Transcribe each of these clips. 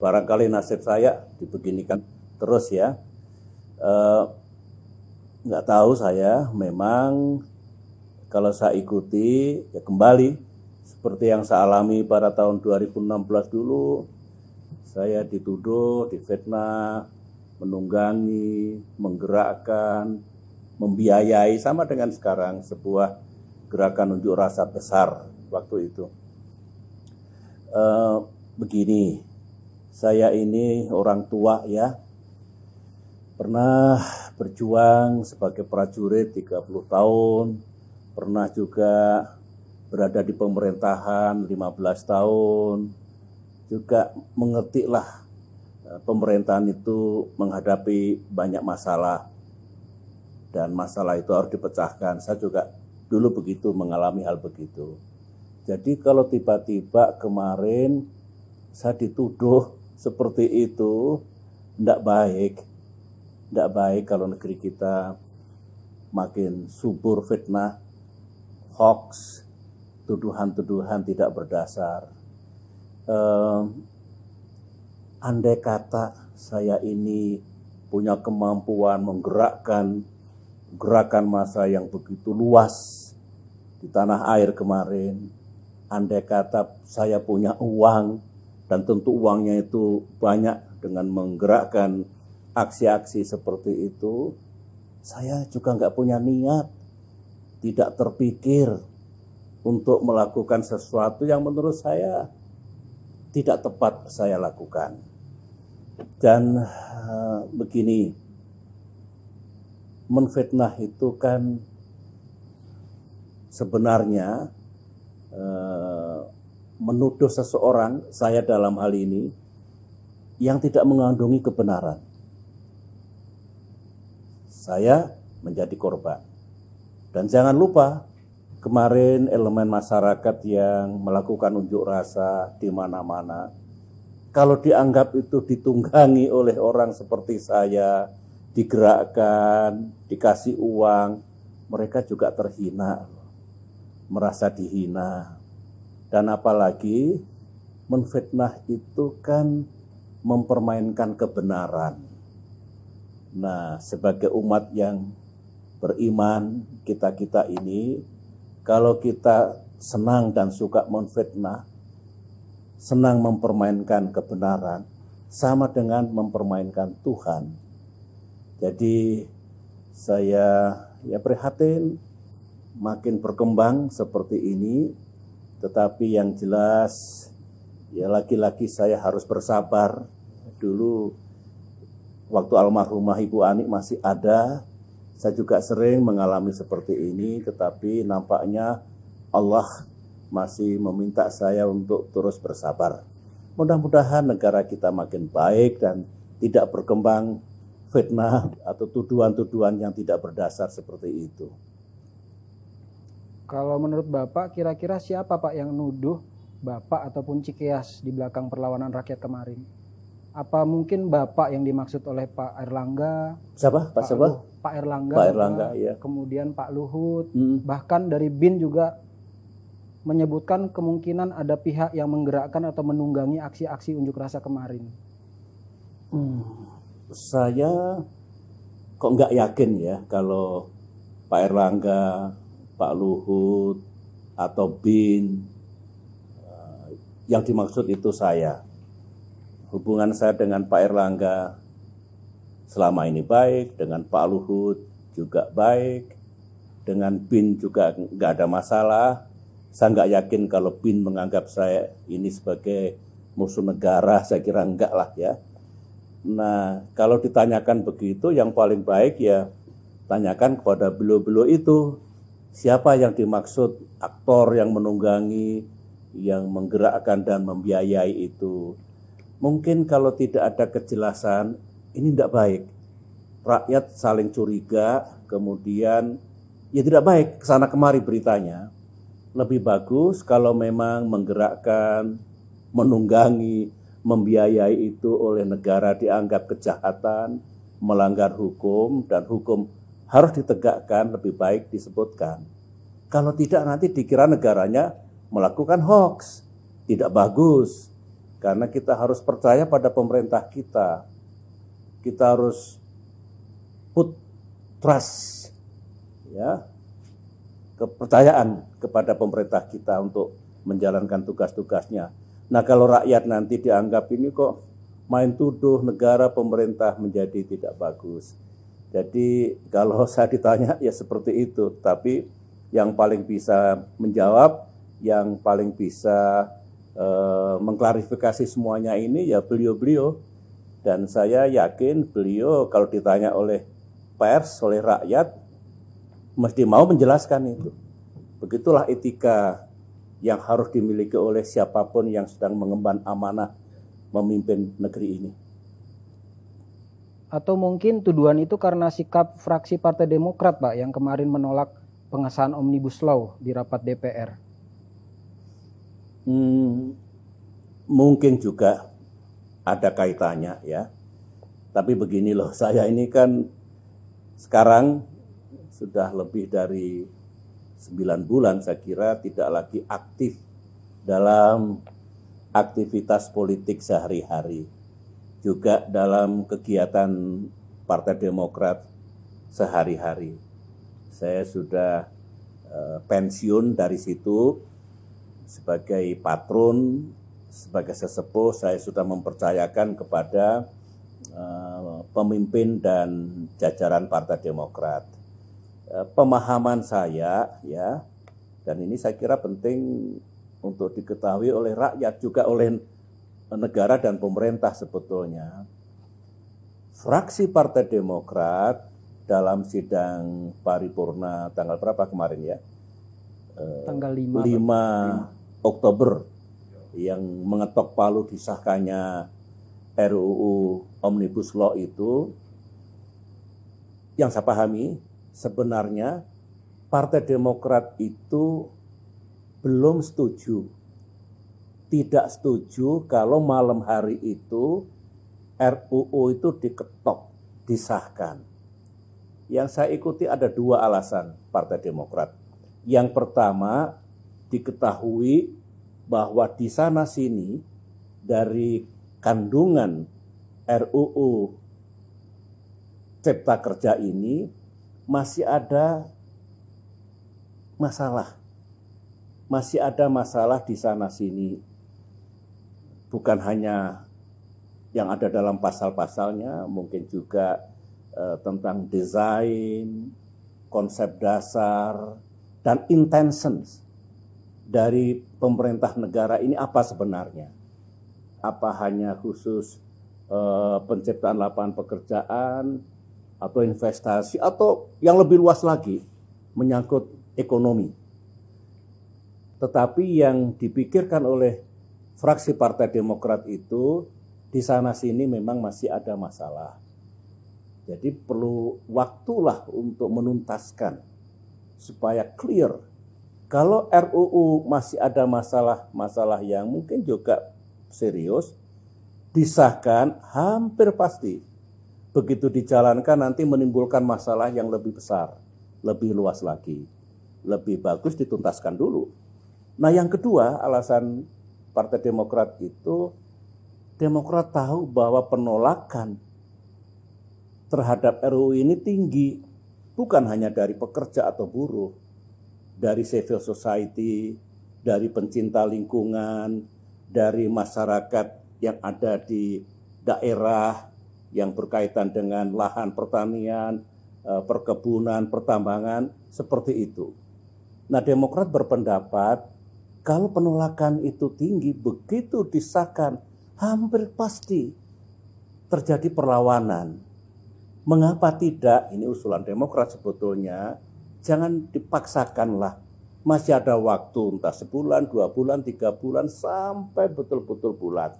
barangkali nasib saya dibeginikan terus ya. Nggak tahu saya, memang kalau saya ikuti ya kembali seperti yang saya alami pada tahun 2016 dulu. Saya dituduh, difitnah, menunggangi, menggerakkan, membiayai, sama dengan sekarang sebuah gerakan unjuk rasa besar waktu itu. Begini, saya ini orang tua ya, pernah berjuang sebagai prajurit 30 tahun, pernah juga berada di pemerintahan 15 tahun, juga mengertilah pemerintahan itu menghadapi banyak masalah, dan masalah itu harus dipecahkan. Saya juga dulu begitu, mengalami hal begitu. Jadi kalau tiba-tiba kemarin saya dituduh seperti itu, tidak baik. Tidak baik kalau negeri kita makin subur fitnah, hoax, tuduhan-tuduhan tidak berdasar. Andai kata saya ini punya kemampuan menggerakkan gerakan massa yang begitu luas di tanah air kemarin, andai kata saya punya uang, dan tentu uangnya itu banyak dengan menggerakkan aksi-aksi seperti itu, saya juga nggak punya niat, tidak terpikir untuk melakukan sesuatu yang menurut saya tidak tepat saya lakukan. Dan begini, menfitnah itu kan sebenarnya menuduh seseorang, saya dalam hal ini, yang tidak mengandungi kebenaran. Saya menjadi korban. Dan jangan lupa, kemarin elemen masyarakat yang melakukan unjuk rasa di mana-mana, kalau dianggap itu ditunggangi oleh orang seperti saya, digerakkan, dikasih uang, mereka juga terhina, merasa dihina. Dan apalagi menfitnah itu kan mempermainkan kebenaran. Nah, sebagai umat yang beriman, kita ini, kalau kita senang dan suka menfitnah, senang mempermainkan kebenaran, sama dengan mempermainkan Tuhan. Jadi saya prihatin makin berkembang seperti ini, tetapi yang jelas ya lagi-lagi saya harus bersabar. Dulu waktu almarhumah Ibu Ani masih ada, saya juga sering mengalami seperti ini, tetapi nampaknya Allah masih meminta saya untuk terus bersabar. Mudah-mudahan negara kita makin baik dan tidak berkembang fitnah atau tuduhan-tuduhan yang tidak berdasar seperti itu. Kalau menurut Bapak, kira-kira siapa Pak yang nuduh Bapak ataupun Cikeas di belakang perlawanan rakyat kemarin? Apa mungkin Bapak yang dimaksud oleh Pak Airlangga? Siapa? Pak siapa? Pak Airlangga. Pak Airlangga, ya. Kemudian Pak Luhut. Bahkan dari BIN juga menyebutkan kemungkinan ada pihak yang menggerakkan atau menunggangi aksi-aksi unjuk rasa kemarin. Saya kok nggak yakin ya kalau Pak Airlangga, Pak Luhut, atau BIN yang dimaksud itu saya. Hubungan saya dengan Pak Airlangga selama ini baik, dengan Pak Luhut juga baik, dengan BIN juga nggak ada masalah. Saya nggak yakin kalau BIN menganggap saya ini sebagai musuh negara, saya kira enggak lah ya. Nah, kalau ditanyakan begitu, yang paling baik ya tanyakan kepada beliau-beliau itu, siapa yang dimaksud aktor yang menunggangi, yang menggerakkan dan membiayai itu. Mungkin kalau tidak ada kejelasan, ini tidak baik. Rakyat saling curiga, kemudian ya tidak baik kesana kemari beritanya. Lebih bagus kalau memang menggerakkan, menunggangi, membiayai itu oleh negara dianggap kejahatan, melanggar hukum, dan hukum harus ditegakkan, lebih baik disebutkan. Kalau tidak nanti dikira negaranya melakukan hoax, tidak bagus. Karena kita harus percaya pada pemerintah kita. Kita harus put trust, ya, kepercayaan kepada pemerintah kita untuk menjalankan tugas-tugasnya. Nah, kalau rakyat nanti dianggap ini kok main tuduh negara pemerintah menjadi tidak bagus. Jadi kalau saya ditanya ya seperti itu, tapi yang paling bisa menjawab, yang paling bisa mengklarifikasi semuanya ini ya beliau-beliau. Dan saya yakin beliau kalau ditanya oleh pers, oleh rakyat, mesti mau menjelaskan itu. Begitulah etika yang harus dimiliki oleh siapapun yang sedang mengemban amanah memimpin negeri ini. Atau mungkin tuduhan itu karena sikap fraksi Partai Demokrat, Pak, yang kemarin menolak pengesahan Omnibus Law di rapat DPR. Mungkin juga ada kaitannya ya. Tapi begini loh, saya ini kan sekarang sudah lebih dari 9 bulan saya kira tidak lagi aktif dalam aktivitas politik sehari-hari. Juga dalam kegiatan Partai Demokrat sehari-hari. Saya sudah pensiun dari situ. Sebagai patron, sebagai sesepuh, saya sudah mempercayakan kepada pemimpin dan jajaran Partai Demokrat. Pemahaman saya, ya, dan ini saya kira penting untuk diketahui oleh rakyat, juga oleh negara dan pemerintah sebetulnya. Fraksi Partai Demokrat dalam sidang paripurna tanggal berapa kemarin ya? Tanggal 5 Oktober yang mengetok palu disahkannya RUU Omnibus Law itu, yang saya pahami sebenarnya Partai Demokrat itu belum setuju, tidak setuju kalau malam hari itu RUU itu diketok, disahkan. Yang saya ikuti ada 2 alasan Partai Demokrat. Yang pertama, diketahui bahwa di sana sini dari kandungan RUU Cipta Kerja ini masih ada masalah. Masih ada masalah di sana sini. Bukan hanya yang ada dalam pasal-pasalnya, mungkin juga tentang desain, konsep dasar, dan intentions dari pemerintah negara ini apa sebenarnya? Apa hanya khusus penciptaan lapangan pekerjaan atau investasi, atau yang lebih luas lagi menyangkut ekonomi? Tetapi yang dipikirkan oleh fraksi Partai Demokrat itu di sana sini memang masih ada masalah. Jadi perlu waktulah untuk menuntaskan supaya clear. Kalau RUU masih ada masalah-masalah yang mungkin juga serius, disahkan hampir pasti begitu dijalankan nanti menimbulkan masalah yang lebih besar, lebih luas lagi. Lebih bagus dituntaskan dulu. Nah, yang kedua, alasan Partai Demokrat itu, Demokrat tahu bahwa penolakan terhadap RUU ini tinggi, bukan hanya dari pekerja atau buruh, dari civil society, dari pencinta lingkungan, dari masyarakat yang ada di daerah yang berkaitan dengan lahan pertanian, perkebunan, pertambangan, seperti itu. Nah, Demokrat berpendapat kalau penolakan itu tinggi, begitu disahkan, hampir pasti terjadi perlawanan. Mengapa tidak? Ini usulan Demokrat sebetulnya. Jangan dipaksakanlah. Masih ada waktu, entah sebulan, 2 bulan, 3 bulan, sampai betul-betul bulat.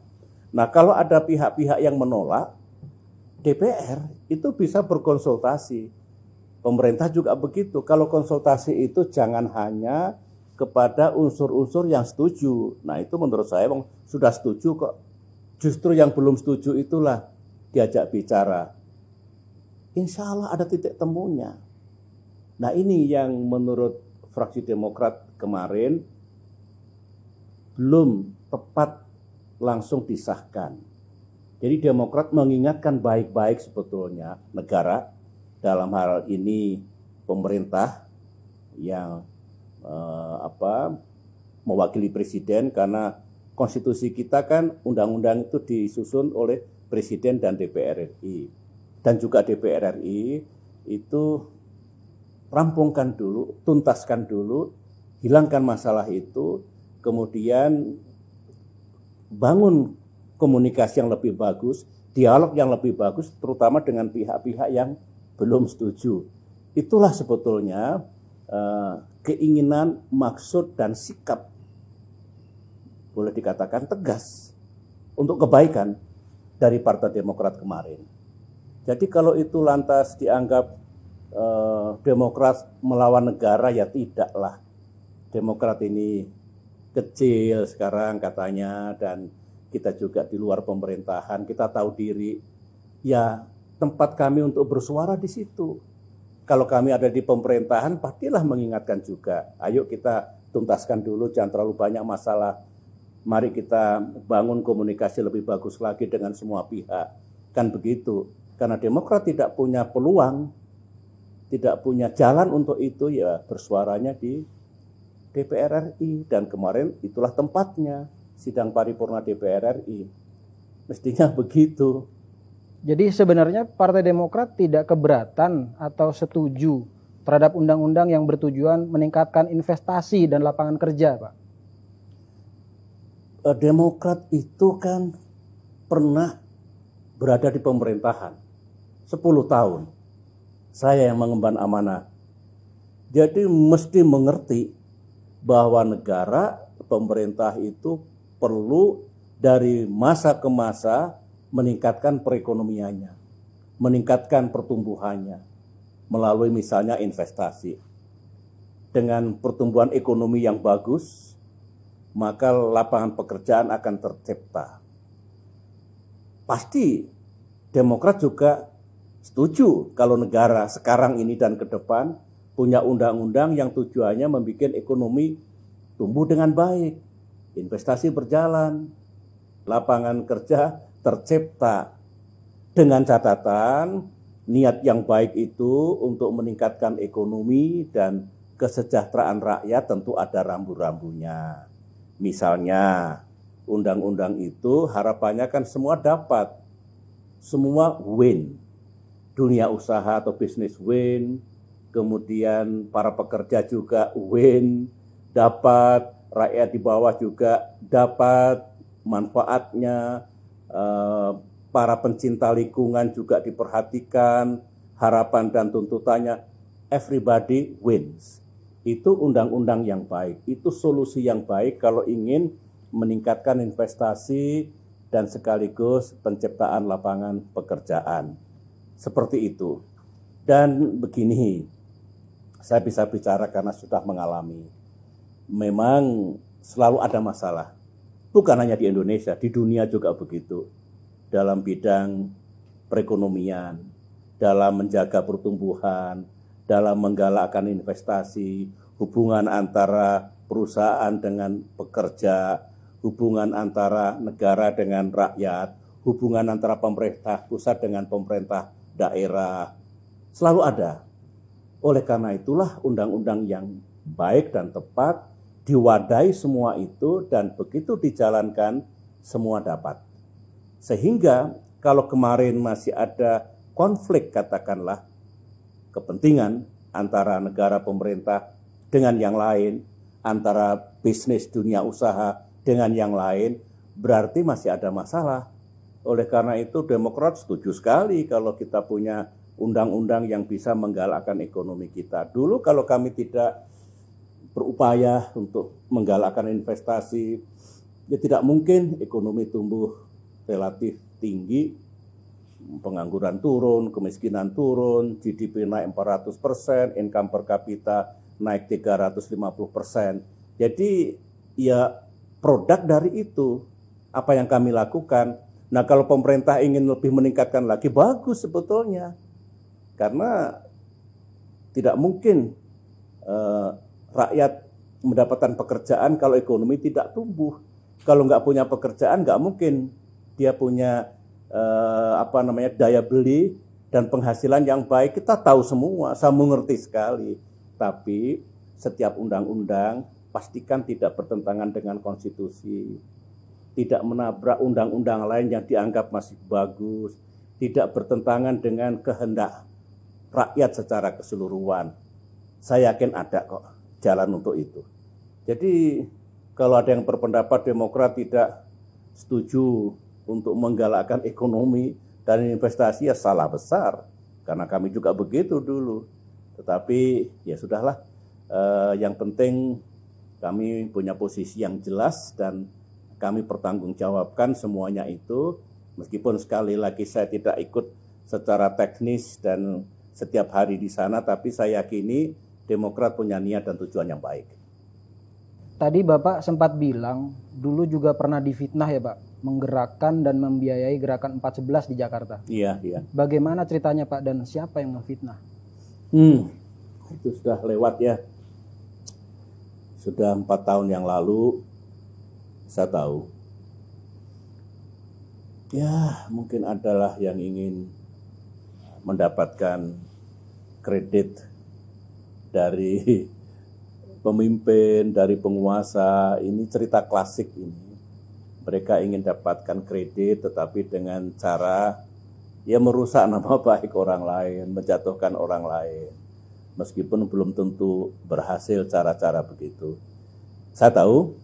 Nah, kalau ada pihak-pihak yang menolak, DPR itu bisa berkonsultasi. Pemerintah juga begitu. Kalau konsultasi itu jangan hanya kepada unsur-unsur yang setuju. Nah, itu menurut saya sudah setuju kok. Justru yang belum setuju itulah diajak bicara. Insya Allah ada titik temunya. Nah, ini yang menurut fraksi Demokrat kemarin belum tepat langsung disahkan. Jadi Demokrat mengingatkan baik-baik sebetulnya negara, dalam hal ini pemerintah yang mewakili presiden, karena konstitusi kita kan undang-undang itu disusun oleh presiden dan DPR RI. Dan juga DPR RI itu rampungkan dulu, tuntaskan dulu, hilangkan masalah itu, kemudian bangun komunikasi yang lebih bagus, dialog yang lebih bagus, terutama dengan pihak-pihak yang belum setuju. Itulah sebetulnya keinginan, maksud, dan sikap, boleh dikatakan tegas, untuk kebaikan dari Partai Demokrat kemarin. Jadi kalau itu lantas dianggap Demokrat melawan negara, ya tidaklah. Demokrat ini kecil sekarang katanya, dan kita juga di luar pemerintahan, kita tahu diri. Ya, tempat kami untuk bersuara di situ. Kalau kami ada di pemerintahan, pastilah mengingatkan juga. Ayo kita tuntaskan dulu, jangan terlalu banyak masalah. Mari kita bangun komunikasi lebih bagus lagi dengan semua pihak. Kan begitu. Karena Demokrat tidak punya peluang, tidak punya jalan untuk itu, ya bersuaranya di DPR RI. Dan kemarin itulah tempatnya, sidang paripurna DPR RI. Mestinya begitu. Jadi sebenarnya Partai Demokrat tidak keberatan atau setuju terhadap undang-undang yang bertujuan meningkatkan investasi dan lapangan kerja, Pak? Demokrat itu kan pernah berada di pemerintahan 10 tahun. Saya yang mengemban amanah. Jadi mesti mengerti bahwa negara, pemerintah itu perlu dari masa ke masa meningkatkan perekonomiannya, meningkatkan pertumbuhannya melalui misalnya investasi. Dengan pertumbuhan ekonomi yang bagus, maka lapangan pekerjaan akan tercipta. Pasti Demokrat juga setuju kalau negara sekarang ini dan ke depan punya undang-undang yang tujuannya membuat ekonomi tumbuh dengan baik, investasi berjalan, lapangan kerja tercipta, dengan catatan niat yang baik itu untuk meningkatkan ekonomi dan kesejahteraan rakyat tentu ada rambu-rambunya. Misalnya undang-undang itu harapannya kan semua dapat, semua win, dunia usaha atau bisnis win, kemudian para pekerja juga win, dapat, rakyat di bawah juga dapat manfaatnya, para pencinta lingkungan juga diperhatikan, harapan dan tuntutannya, everybody wins. Itu undang-undang yang baik, itu solusi yang baik kalau ingin meningkatkan investasi dan sekaligus penciptaan lapangan pekerjaan. Seperti itu. Dan begini, saya bisa bicara karena sudah mengalami. Memang selalu ada masalah. Bukan hanya di Indonesia, di dunia juga begitu. Dalam bidang perekonomian, dalam menjaga pertumbuhan, dalam menggalakkan investasi, hubungan antara perusahaan dengan pekerja, hubungan antara negara dengan rakyat, hubungan antara pemerintah pusat dengan pemerintah daerah, selalu ada. Oleh karena itulah undang-undang yang baik dan tepat diwadahi semua itu, dan begitu dijalankan semua dapat. Sehingga kalau kemarin masih ada konflik, katakanlah kepentingan antara negara pemerintah dengan yang lain, antara bisnis dunia usaha dengan yang lain, berarti masih ada masalah. Oleh karena itu Demokrat setuju sekali kalau kita punya undang-undang yang bisa menggalakkan ekonomi kita. Dulu kalau kami tidak berupaya untuk menggalakkan investasi, ya tidak mungkin ekonomi tumbuh relatif tinggi, pengangguran turun, kemiskinan turun, GDP naik 400%, income per kapita naik 350%. Jadi ya produk dari itu, apa yang kami lakukan. Nah kalau pemerintah ingin lebih meningkatkan lagi, bagus sebetulnya. Karena tidak mungkin rakyat mendapatkan pekerjaan kalau ekonomi tidak tumbuh. Kalau nggak punya pekerjaan, nggak mungkin dia punya daya beli dan penghasilan yang baik. Kita tahu semua, saya mengerti sekali. Tapi setiap undang-undang pastikan tidak bertentangan dengan konstitusi, tidak menabrak undang-undang lain yang dianggap masih bagus, tidak bertentangan dengan kehendak rakyat secara keseluruhan. Saya yakin ada kok jalan untuk itu. Jadi kalau ada yang berpendapat Demokrat tidak setuju untuk menggalakkan ekonomi dan investasi, ya salah besar. Karena kami juga begitu dulu. Tetapi ya sudahlah, yang penting kami punya posisi yang jelas dan kami pertanggungjawabkan semuanya itu. Meskipun sekali lagi saya tidak ikut secara teknis dan setiap hari di sana, tapi saya yakini Demokrat punya niat dan tujuan yang baik. Tadi Bapak sempat bilang dulu juga pernah difitnah ya Pak, menggerakkan dan membiayai gerakan 411 di Jakarta. Iya, iya. Bagaimana ceritanya Pak dan siapa yang memfitnah? Itu sudah lewat ya. Sudah 4 tahun yang lalu saya tahu. Ya, mungkin adalah yang ingin mendapatkan kredit dari pemimpin, dari penguasa. Ini cerita klasik ini. Mereka ingin dapatkan kredit tetapi dengan cara ya merusak nama baik orang lain, menjatuhkan orang lain. Meskipun belum tentu berhasil cara-cara begitu. Saya tahu.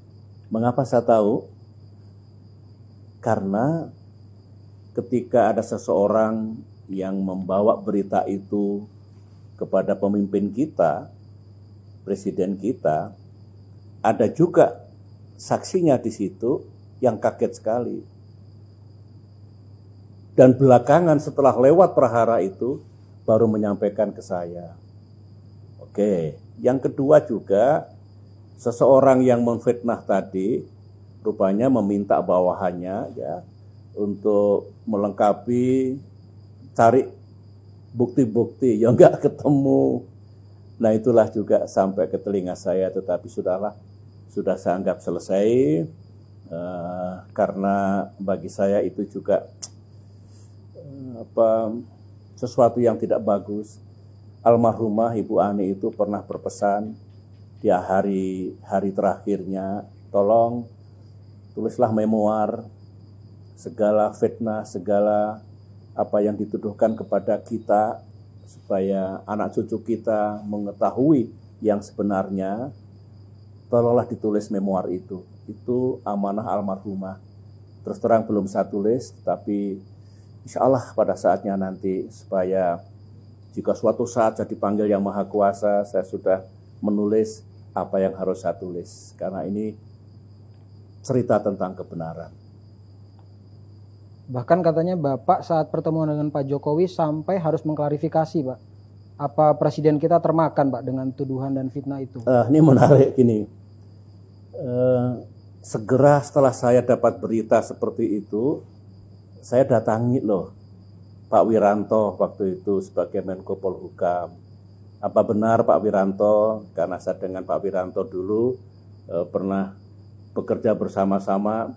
Mengapa saya tahu? Karena ketika ada seseorang yang membawa berita itu kepada pemimpin kita, presiden kita, ada juga saksinya di situ yang kaget sekali. Dan belakangan setelah lewat prahara itu, baru menyampaikan ke saya. Oke, yang kedua juga, seseorang yang memfitnah tadi, rupanya meminta bawahannya ya untuk melengkapi, cari bukti-bukti, ya enggak ketemu. Nah itulah juga sampai ke telinga saya, tetapi sudahlah, sudah saya anggap selesai, karena bagi saya itu juga sesuatu yang tidak bagus. Almarhumah Ibu Ani itu pernah berpesan di hari terakhirnya, tolong tulislah memoar segala fitnah, segala apa yang dituduhkan kepada kita, supaya anak cucu kita mengetahui yang sebenarnya. Tolonglah ditulis memoar itu. Itu amanah almarhumah. Terus terang belum saya tulis, tapi insya Allah pada saatnya nanti, supaya jika suatu saat saya dipanggil Yang Maha Kuasa, saya sudah menulis apa yang harus saya tulis. Karena ini cerita tentang kebenaran. Bahkan katanya Bapak saat pertemuan dengan Pak Jokowi sampai harus mengklarifikasi Pak. Apa presiden kita termakan Pak dengan tuduhan dan fitnah itu? Ini menarik gini. Segera setelah saya dapat berita seperti itu, saya datangi loh Pak Wiranto waktu itu sebagai Menko Polhukam. Apa benar Pak Wiranto, karena saya dengan Pak Wiranto dulu pernah bekerja bersama-sama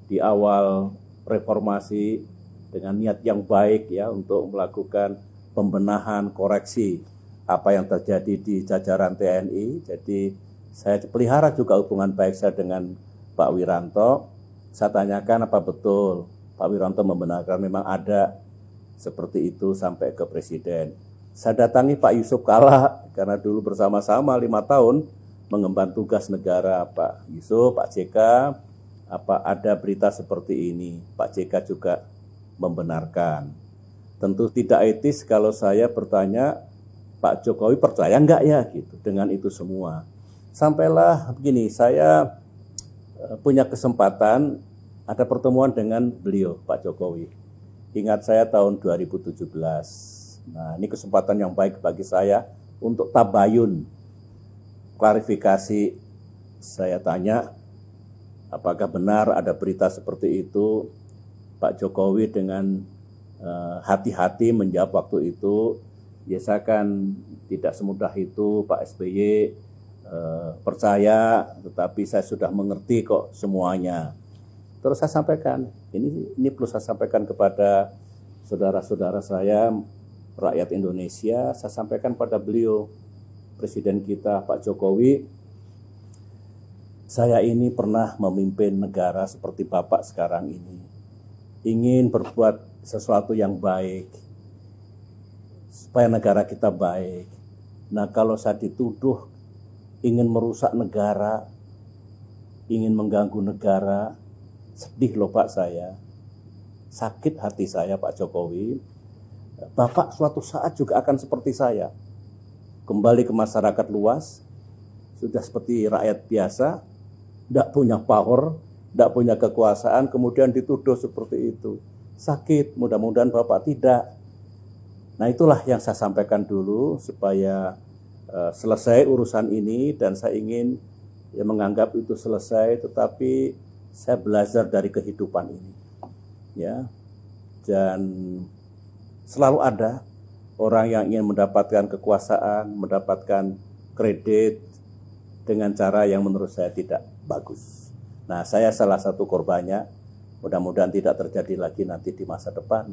di awal reformasi dengan niat yang baik ya untuk melakukan pembenahan, koreksi apa yang terjadi di jajaran TNI. Jadi saya pelihara juga hubungan baik saya dengan Pak Wiranto. Saya tanyakan apa betul Pak Wiranto membenarkan memang ada seperti itu sampai ke presiden. Saya datangi Pak Yusuf Kalla karena dulu bersama-sama 5 tahun mengemban tugas negara. Pak Yusuf, Pak JK, apa ada berita seperti ini? Pak JK juga membenarkan. Tentu tidak etis kalau saya bertanya, Pak Jokowi percaya enggak ya gitu dengan itu semua. Sampailah begini, saya punya kesempatan ada pertemuan dengan beliau, Pak Jokowi. Ingat saya tahun 2017. Nah, ini kesempatan yang baik bagi saya untuk tabayun, klarifikasi. Saya tanya, apakah benar ada berita seperti itu? Pak Jokowi dengan hati-hati menjawab waktu itu, ya saya kan tidak semudah itu Pak SBY percaya, tetapi saya sudah mengerti kok semuanya. Terus saya sampaikan, ini perlu saya sampaikan kepada saudara-saudara saya, rakyat Indonesia, saya sampaikan pada beliau, Presiden kita Pak Jokowi, saya ini pernah memimpin negara seperti Bapak sekarang ini. Ingin berbuat sesuatu yang baik, supaya negara kita baik. Nah, kalau saya dituduh ingin merusak negara, ingin mengganggu negara, sedih loh Pak saya. Sakit hati saya Pak Jokowi. Bapak suatu saat juga akan seperti saya. Kembali ke masyarakat luas, sudah seperti rakyat biasa, tidak punya power, tidak punya kekuasaan, kemudian dituduh seperti itu. Sakit, mudah-mudahan Bapak tidak. Nah, itulah yang saya sampaikan dulu supaya selesai urusan ini, dan saya ingin menganggap itu selesai, tetapi saya belajar dari kehidupan ini. Ya. Dan selalu ada orang yang ingin mendapatkan kekuasaan, mendapatkan kredit dengan cara yang menurut saya tidak bagus. Nah, saya salah satu korbannya. Mudah-mudahan tidak terjadi lagi nanti di masa depan.